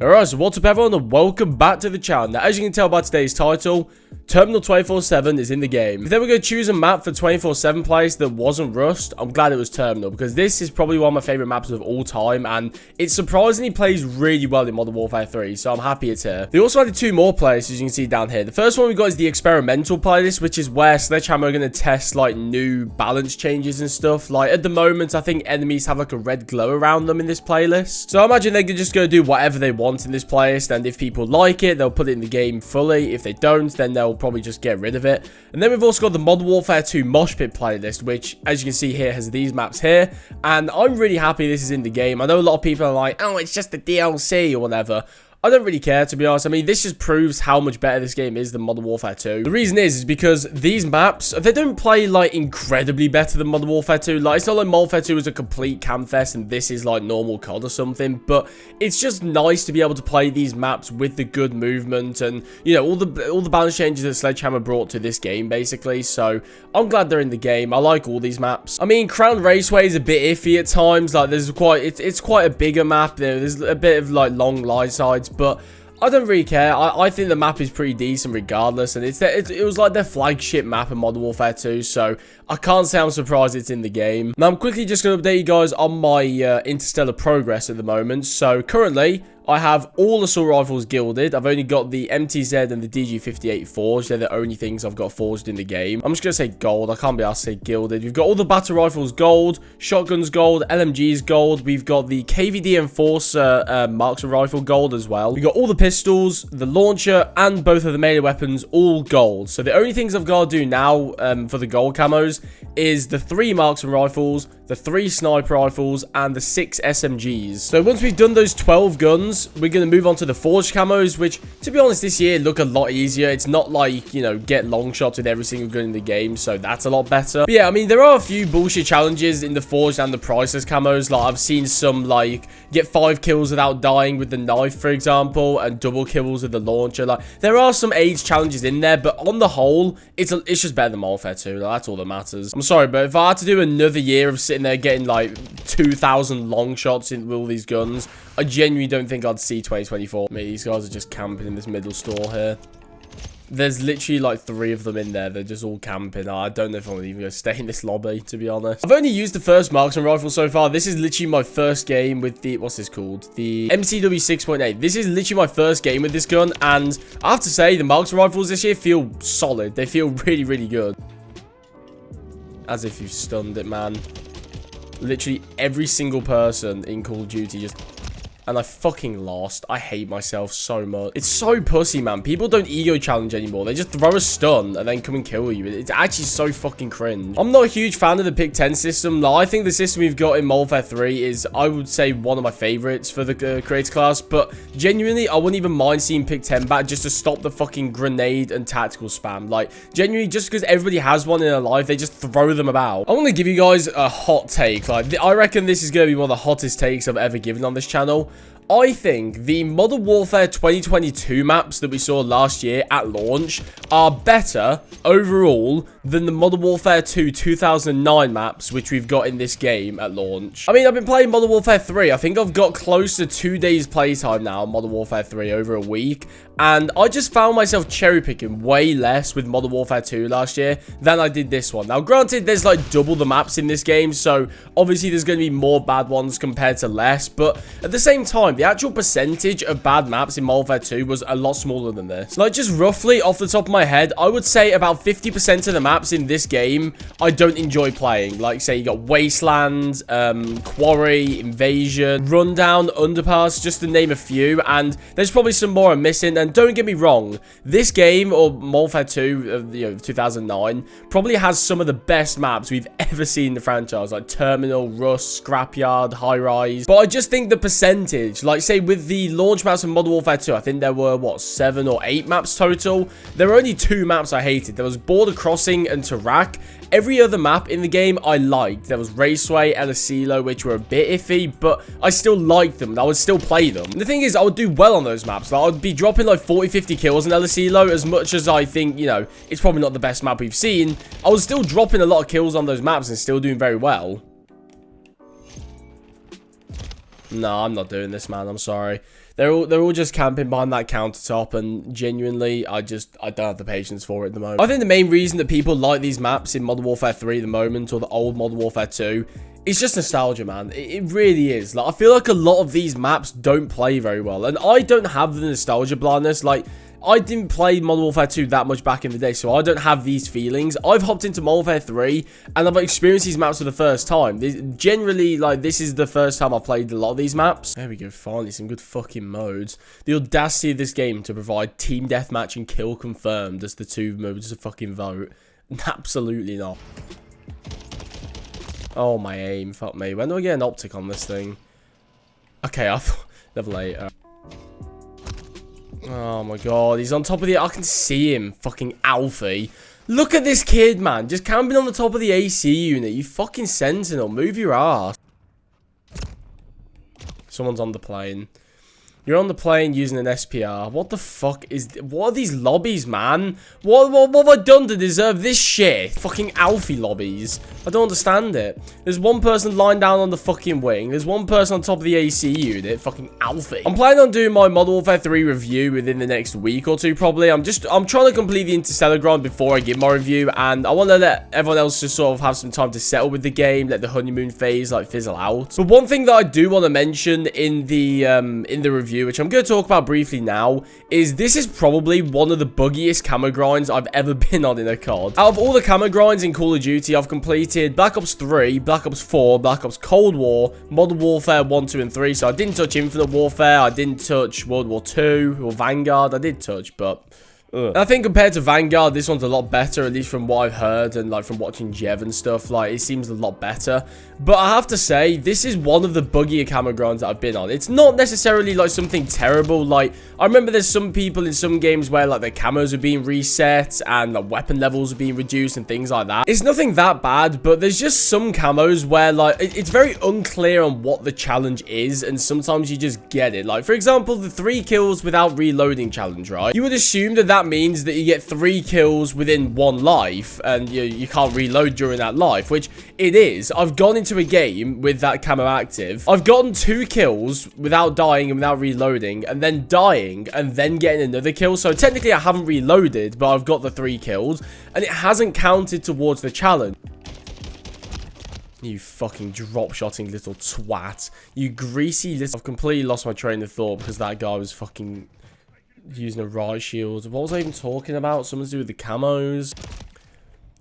Alright, so what's up everyone and welcome back to the channel. Now, as you can tell by today's title, Terminal 24/7 is in the game. If they were going to choose a map for 24/7 players that wasn't Rust, I'm glad it was Terminal, because this is probably one of my favourite maps of all time, and it surprisingly plays really well in Modern Warfare 3, so I'm happy it's here. They also added two more playlists, as you can see down here. The first one we got is the experimental playlist, which is where Sledgehammer are going to test like new balance changes and stuff. Like at the moment, I think enemies have like a red glow around them in this playlist, so I imagine they're just going to do whatever they want in this playlist, and if people like it, they'll put it in the game fully. If they don't, then they'll probably just get rid of it. And then we've also got the Modern Warfare 2 Mosh Pit playlist, which, as you can see here, has these maps here, and I'm really happy this is in the game. I know a lot of people are like, oh, it's just the DLC or whatever. I don't really care, to be honest. I mean, this just proves how much better this game is than Modern Warfare 2. The reason is because these maps, they don't play, like, incredibly better than Modern Warfare 2. Like, it's not like Modern Warfare 2 is a complete camfest and this is, like, normal COD or something. But it's just nice to be able to play these maps with the good movement and, you know, all the balance changes that Sledgehammer brought to this game, basically. So, I'm glad they're in the game. I like all these maps. I mean, Crown Raceway is a bit iffy at times. Like, there's it's quite a bigger map. There's a bit of, like, long line sides. But I don't really care. I think the map is pretty decent regardless, and it was like their flagship map in Modern Warfare 2, so I can't say I'm surprised it's in the game. Now, I'm quickly just going to update you guys on my interstellar progress at the moment. So, currently, I have all assault rifles gilded. I've only got the MTZ and the DG58 forged. They're the only things I've got forged in the game. I'm just going to say gold. I can't be asked to say gilded. We've got all the battle rifles gold, shotguns gold, LMGs gold. We've got the KVD Enforcer marksman rifle gold as well. We've got all the pistols, the launcher, and both of the melee weapons all gold. So the only things I've got to do now for the gold camos is the 3 marksman rifles, the 3 sniper rifles, and the 6 SMGs. So once we've done those 12 guns, we're going to move on to the forged camos, which, to be honest, this year look a lot easier. It's not like, you know, get long shots with every single gun in the game, so that's a lot better. But yeah, I mean, there are a few bullshit challenges in the forged and the priceless camos. Like, I've seen some, like, get 5 kills without dying with the knife, for example, and double kills with the launcher. Like, there are some age challenges in there, but on the whole, it's just better than Modern Warfare 2. Like, that's all that matters. I'm sorry, but if I had to do another year of sitting there getting, like, 2,000 long shots in with all these guns, I genuinely don't think I'd see 2024. Mate, these guys are just camping in this middle store here. There's literally like 3 of them in there. They're just all camping. I don't know if I'm even going to stay in this lobby, to be honest. I've only used the first marksman rifle so far. This is literally my first game with the, what's this called? The MCW 6.8. This is literally my first game with this gun, and I have to say, the marksman rifles this year feel solid. They feel really, really good. As if you've stunned it, man. Literally every single person in Call of Duty just... And I fucking lost. I hate myself so much. It's so pussy, man. People don't ego challenge anymore. They just throw a stun and then come and kill you. It's actually so fucking cringe. I'm not a huge fan of the pick 10 system. Like, I think the system we've got in Modern Warfare 3 is, I would say, one of my favorites for the creator class. But genuinely, I wouldn't even mind seeing pick 10 back just to stop the fucking grenade and tactical spam. Like, genuinely, just because everybody has one in their life, they just throw them about. I want to give you guys a hot take. Like, I reckon this is going to be one of the hottest takes I've ever given on this channel. I think the Modern Warfare 2022 maps that we saw last year at launch are better overall than the Modern Warfare 2 2009 maps which we've got in this game at launch. I mean, I've been playing Modern Warfare 3. I think I've got close to 2 days playtime now on Modern Warfare 3 over a week. And I just found myself cherry picking way less with Modern Warfare 2 last year than I did this one. Now, granted, there's like double the maps in this game, so obviously there's going to be more bad ones compared to less. But at the same time, the actual percentage of bad maps in Modern Warfare 2 was a lot smaller than this. Like, just roughly off the top of my head, I would say about 50% of the maps in this game I don't enjoy playing. Like, say you got Wasteland, Quarry, Invasion, Rundown, Underpass, just to name a few. And there's probably some more I'm missing. And don't get me wrong, this game, or Modern Warfare 2, you know, 2009, probably has some of the best maps we've ever seen in the franchise, like Terminal, Rust, Scrapyard, High Rise. But I just think the percentage, like say with the launch maps in Modern Warfare 2, I think there were, what, 7 or 8 maps total. There were only 2 maps I hated. There was Border Crossing and Tarak. Every other map in the game I liked. There was Raceway, El Asilo, which were a bit iffy, but I still liked them, and I would still play them. And the thing is, I would do well on those maps. Like, I would be dropping like 40, 50 kills in El Asilo, as much as I think, you know, it's probably not the best map we've seen. I was still dropping a lot of kills on those maps and still doing very well. No, I'm not doing this, man. I'm sorry. they're all just camping behind that countertop, and genuinely, I don't have the patience for it at the moment. I think the main reason that people like these maps in Modern Warfare 3 at the moment, or the old Modern Warfare 2, it's just nostalgia, man. It really is. Like, I feel like a lot of these maps don't play very well, and I don't have the nostalgia blindness. Like, I didn't play Modern Warfare 2 that much back in the day, so I don't have these feelings. I've hopped into Modern Warfare 3, and I've experienced these maps for the first time. Generally, like, this is the first time I've played a lot of these maps. There we go, finally, some good fucking modes. The audacity of this game to provide team deathmatch and kill confirmed as the 2 modes to fucking vote. Absolutely not. Oh, my aim, fuck me. When do I get an optic on this thing? Okay, I thought, level 8. Oh my god, he's on top of the... I can see him, fucking Alfie. Look at this kid, man. Just camping on the top of the AC unit. You fucking sentinel. Move your ass. Someone's on the plane. You're on the plane using an SPR. What the fuck is... What are these lobbies, man? What have I done to deserve this shit? Fucking Alfie lobbies. I don't understand it. There's one person lying down on the fucking wing. There's one person on top of the AC unit. Fucking Alfie. I'm planning on doing my Modern Warfare 3 review within the next week or two, probably. I'm trying to complete the Interstellar grind before I give my review. And I want to let everyone else just sort of have some time to settle with the game. Let the honeymoon phase, like, fizzle out. But one thing that I do want to mention in the review, which I'm going to talk about briefly now, is this is probably one of the buggiest camo grinds I've ever been on in a COD. Out of all the camo grinds in Call of Duty, I've completed Black Ops 3, Black Ops 4, Black Ops Cold War, Modern Warfare 1, 2, and 3. So I didn't touch Infinite Warfare, I didn't touch World War 2 or Vanguard. I did touch, but... I think compared to Vanguard, this one's a lot better, at least from what I've heard and like from watching Jev and stuff. Like, it seems a lot better. But I have to say, this is one of the buggier camo grinds that I've been on. It's not necessarily like something terrible. Like, I remember there's some people in some games where like their camos are being reset and the weapon levels are being reduced and things like that. It's nothing that bad, but there's just some camos where like it's very unclear on what the challenge is, and sometimes you just get it. Like, for example, the 3 kills without reloading challenge, right? You would assume that means that you get 3 kills within 1 life, and you can't reload during that life, which it is. I've gone into a game with that camo active. I've gotten 2 kills without dying and without reloading, and then dying and then getting another kill. So technically I haven't reloaded, but I've got the 3 kills, and it hasn't counted towards the challenge. You fucking drop-shotting little twat. You greasy little... I've completely lost my train of thought because that guy was fucking... using a riot shield. What was I even talking about? Something to do with the camos.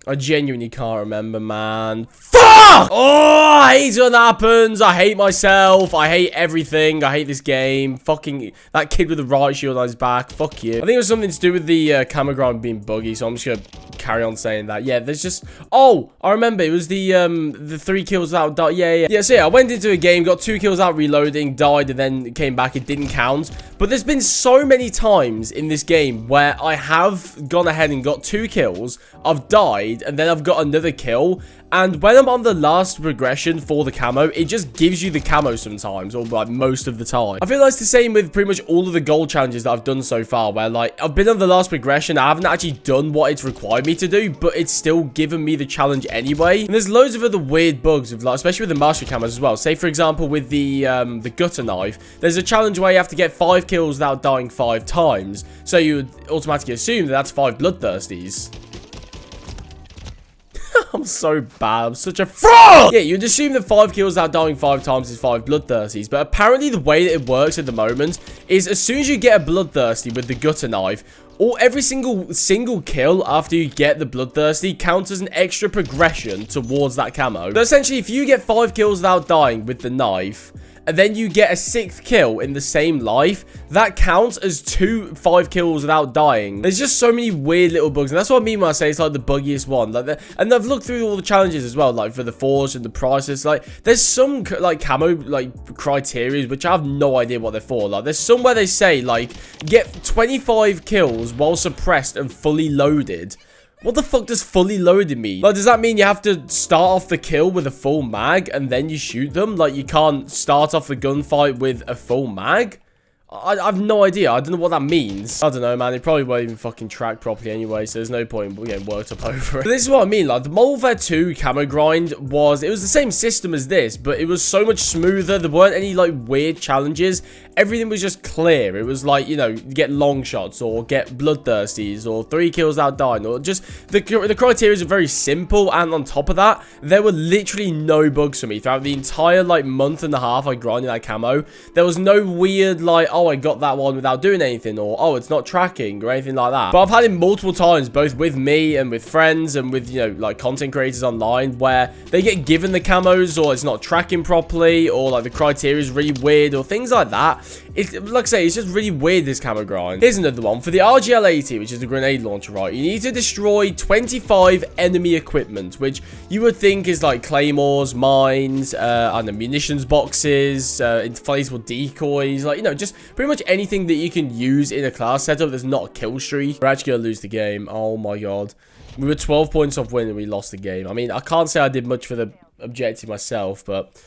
I genuinely can't remember, man. Fuck! Oh, I hate when that happens. I hate myself. I hate everything. I hate this game. Fucking that kid with the riot shield on his back. Fuck you. I think it was something to do with the camo grind being buggy, so I'm just gonna carry on saying that. Yeah, there's just... Oh, I remember. It was the 3 kills out. Yeah, so yeah, I went into a game, got 2 kills out reloading, died, and then came back. It didn't count. But there's been so many times in this game where I have gone ahead and got 2 kills. I've died, and then I've got another kill. And when I'm on the last progression for the camo, it just gives you the camo sometimes, or like most of the time. I feel like it's the same with pretty much all of the gold challenges that I've done so far, where like I've been on the last progression, I haven't actually done what it's required me to do, but it's still given me the challenge anyway. And there's loads of other weird bugs, with, like, especially with the mastery camos as well. Say for example with the gutter knife, there's a challenge where you have to get 5 kills without dying 5 times. So you would automatically assume that that's 5 bloodthirsties. I'm so bad. I'm such a fraud! Yeah, you'd assume that 5 kills without dying 5 times is 5 bloodthirsties, but apparently the way that it works at the moment is as soon as you get a bloodthirsty with the gutter knife, or every single kill after you get the bloodthirsty counts as an extra progression towards that camo. So essentially, if you get 5 kills without dying with the knife, and then you get a 6th kill in the same life, that counts as 2 5 kills without dying. There's just so many weird little bugs, and that's what I mean when I say it's like the buggiest one. Like, and I've looked through all the challenges as well, like for the forge and the prices. Like, there's some like camo like criteria which I have no idea what they're for. Like, there's some where they say like get 25 kills while suppressed and fully loaded. What the fuck does fully loaded mean? Like, does that mean you have to start off the kill with a full mag and then you shoot them? Like, you can't start off the gunfight with a full mag? I have no idea. I don't know what that means. I don't know, man. It probably won't even fucking track properly anyway, so there's no point in getting worked up over it. But this is what I mean. Like, the Modern Warfare 2 camo grind it was the same system as this, but it was so much smoother. There weren't any, like, weird challenges. Everything was just clear. It was like, you know, get long shots or get bloodthirsties or 3 kills without dying, or just the criteria are very simple. And on top of that, there were literally no bugs for me throughout the entire, like, month and a half I grinded that camo. There was no weird, like, oh, I got that one without doing anything, or oh, it's not tracking or anything like that. But I've had it multiple times, both with me and with friends and with, you know, like, content creators online, where they get given the camos or it's not tracking properly, or like the criteria is really weird or things like that. It's like I say, it's just really weird, this camo grind. Here's another one. For the RGL-80, which is the grenade launcher, right, you need to destroy 25 enemy equipment, which you would think is like claymores, mines, and the munitions boxes, inflatable decoys, like, you know, just pretty much anything that you can use in a class setup that's not a kill streak. We're actually gonna lose the game. Oh my god. We were 12 points off winning, we lost the game. I mean, I can't say I did much for the objective myself, but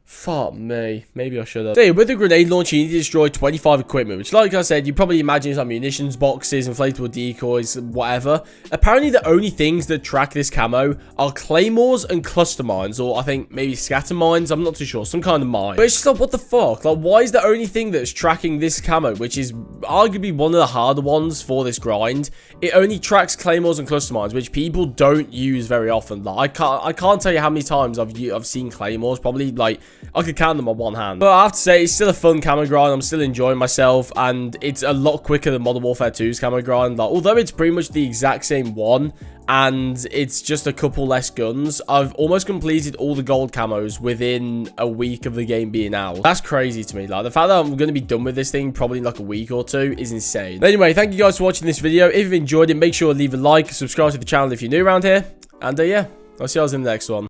fuck me. Maybe I should have. So yeah, with the grenade launcher, you need to destroy 25 equipment, which, like I said, you probably imagine it's like munitions boxes, inflatable decoys, whatever. Apparently, the only things that track this camo are claymores and cluster mines, or I think maybe scatter mines. I'm not too sure. Some kind of mine. But it's just like, what the fuck? Like, why is the only thing that's tracking this camo, which is arguably one of the harder ones for this grind, it only tracks claymores and cluster mines, which people don't use very often. Like, I can't tell you how many times I've seen claymores. Probably, like, I could count them on one hand. But I have to say, it's still a fun camo grind. I'm still enjoying myself, and it's a lot quicker than Modern Warfare 2's camo grind. Like, although it's pretty much the exact same one, and it's just a couple less guns, I've almost completed all the gold camos within a week of the game being out. That's crazy to me. Like, the fact that I'm going to be done with this thing probably in like a week or two is insane. But anyway, thank you guys for watching this video. If you've enjoyed it, make sure to leave a like, subscribe to the channel if you're new around here, and yeah, I'll see you guys in the next one.